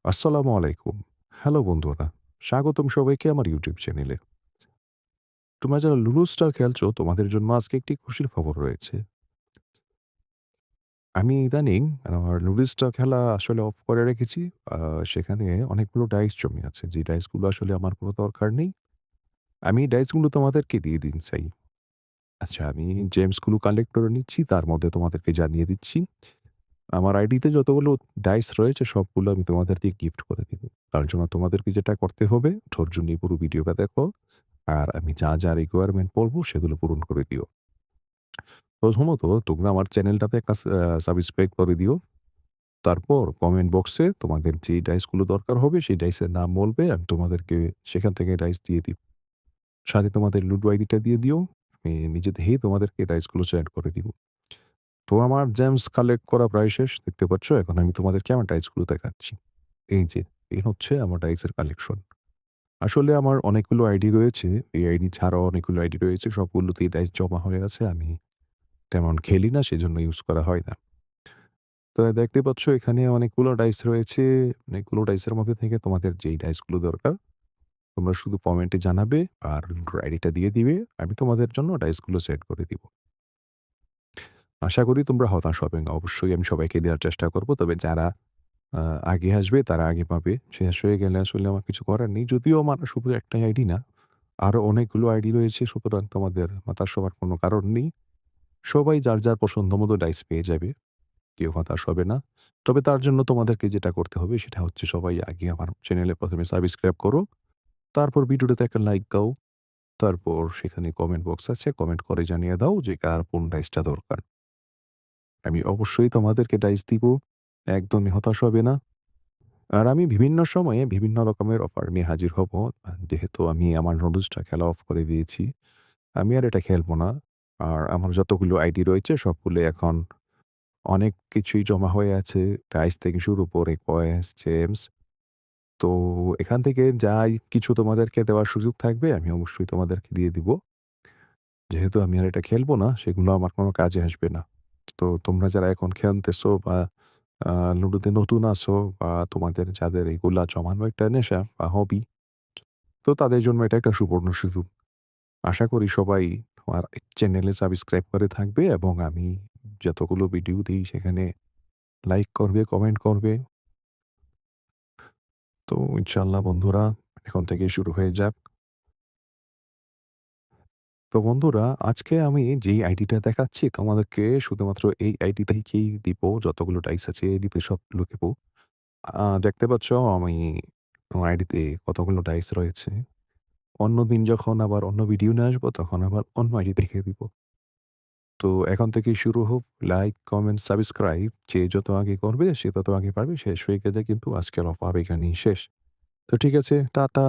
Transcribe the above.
আসসালামু আলাইকুম। হ্যালো বন্ধুরা, স্বাগতম সবাইকে আমার ইউটিউব চ্যানেলে। তোমরা যারা লুডো স্টার খেলছো তোমাদের জন্য আজকে একটি খুশির খবর রয়েছে। আমি ইদানিং আমার লুডো স্টার খেলা আসলে অফ করে রেখেছি। আ সেখানে অনেকগুলো ডাইস জমে আছে। যে ডাইসগুলো আসলে আমার কোনো দরকার নেই। আমি এই ডাইসগুলো তোমাদেরকে দিয়ে দিতে চাই। আচ্ছা, আমি জেমসগুলো কালেক্ট করে নিচ্ছি, তার মধ্যে তোমাদেরকে জানিয়ে দিচ্ছি। আমার আইডিতে যতগুলো ডাইস রয়েছে সবগুলো আমি তোমাদেরকে গিফট করে দিব। তার জন্য তোমাদেরকে যেটা করতে হবে, ধৈর্য নিয়ে পুরো ভিডিওটা দেখো। আর আমি যা রিকোয়ারমেন্ট বলবো সেগুলো পূরণ করে দিও। প্রথমত তোমরা আমার চ্যানেলটাতে একটা সাবস্ক্রাইব করে দিও। তারপর কমেন্ট বক্সে তোমাদের যে ডাইসগুলো দরকার হবে সেই ডাইসের নাম বলবে। আমি তোমাদেরকে সেখান থেকে ডাইস দিয়ে দিব। সাথে তোমাদের লুডো আইডিটা দিয়ে দিও। আমি নিজে থেকেই তোমাদেরকে ডাইসগুলো সেন্ড করে দিব। তো আমার জেমস কালেক্ট করা প্রায় শেষ। দেখতে পাচ্ছ, এখন আমি তোমাদেরকে আমার ডাইসগুলো দেখাচ্ছি। এই যে, এই হচ্ছে আমার ডাইসের কালেকশন। আসলে আমার অনেকগুলো আইডি রয়েছে। এই আইডি ছাড়াও অনেকগুলো আইডি রয়েছে। সবগুলোতেই ডাইস জমা হয়ে আছে। আমি তেমন খেলি না, সেজন্য ইউজ করা হয় না। তো দেখতে পাচ্ছ এখানে অনেকগুলো ডাইস রয়েছে। অনেকগুলো ডাইসের মধ্যে থেকে তোমাদের যেই ডাইসগুলো দরকার তোমরা শুধু কমেন্টে জানাবে আর আইডিটা দিয়ে দিবে। আমি তোমাদের জন্য ডাইসগুলো সেট করে দিব। আশা করি তোমরা হতাশ হবে না। অবশ্যই আমি সবাইকে দেওয়ার চেষ্টা করব। তবে যারা আ আগে আসবে তারা আগে পাবে। শেষ হয়ে গেলে আসলে আমার কিছু করার নেই। যদিও আমার শুধু একটাই আইডি না, আরো অনেকগুলো আইডি রয়েছে। সুতরাং তোমাদের হতাশ হওয়ার কোনো কারণ নেই। সবাই যার পছন্দ মতো ডাইস পেয়ে যাবে। কেউ হতাশ হবে না। তবে তার জন্য তোমাদেরকে যেটা করতে হবে সেটা হচ্ছে সবাই আগে আমার চ্যানেলে ১ম এ সাবস্ক্রাইব করো। তারপর ভিডিওটাতে একটা লাইক দাও। তারপর সেখানে কমেন্ট বক্স আছে। কমেন্ট করে জানিয়ে দাও যে কার কোন ডাইসটা দরকার। আমি অবশ্যই তোমাদেরকে ডাইস দিব। একদমই হতাশ হবে না। আর আমি বিভিন্ন সময়ে বিভিন্ন রকমের অফার নিয়ে হাজির হব। যেহেতু আমি আমার নুডলসটা খেলা অফ করে দিয়েছি। আমি আর এটা খেলব না। আর আমার যতগুলো আইডি রয়েছে সবগুলো এখন অনেক কিছুই জমা হয়ে আছে। ডাইস থেকে শুরু করে কয়েন্স, জেমস। তো এখান থেকে যাই কিছু তোমাদেরকে দেওয়ার সুযোগ থাকবে আমি অবশ্যই তোমাদেরকে দিয়ে দিব। যেহেতু আমি আর এটা খেলব না, সেগুলো আমার কোনো কাজে আসবে না। তো তোমরা যারা এখন খেলতেছো বা আ লুডোতে নতুন আছো বা তোমাদের যাদের এগুলা জমানো একটা নেশা বা হবি, তো তাদের জন্য এটা একটা সুবর্ণ সুযোগ। আশা করি সবাই আমার চ্যানেলে সাবস্ক্রাইব করে থাকবে এবং আমি যতগুলো ভিডিও দিই সেখানে লাইক করবে, কমেন্ট করবে। তো ইনশাআল্লাহ বন্ধুরা, এখন থেকেই শুরু হয়ে যাক। তো বন্ধুরা, আজকে আমি যেই আইডিটা দেখাচ্ছি তোমাদেরকে শুধুমাত্র এই আইডি থেকেই দিব। যতগুলো ডাইস আছে এই আইডিতে সবগুলো দিব। দেখতে পাচ্ছ আমি আমার আইডিতে কতগুলো ডাইস রয়েছে। অন্যদিন যখন আবার অন্য ভিডিও নিয়ে আসবো তখন আবার অন্য আইডি দেখিয়ে দিব। তো এখন থেকেই শুরু হোক। লাইক, কমেন্ট, সাবস্ক্রাইব যে যত আগে করবে সে তত আগে পারবে। শেষ হয়ে গেলে কিন্তু আজকের অফার এখানেই শেষ। তো ঠিক আছে, টাটা।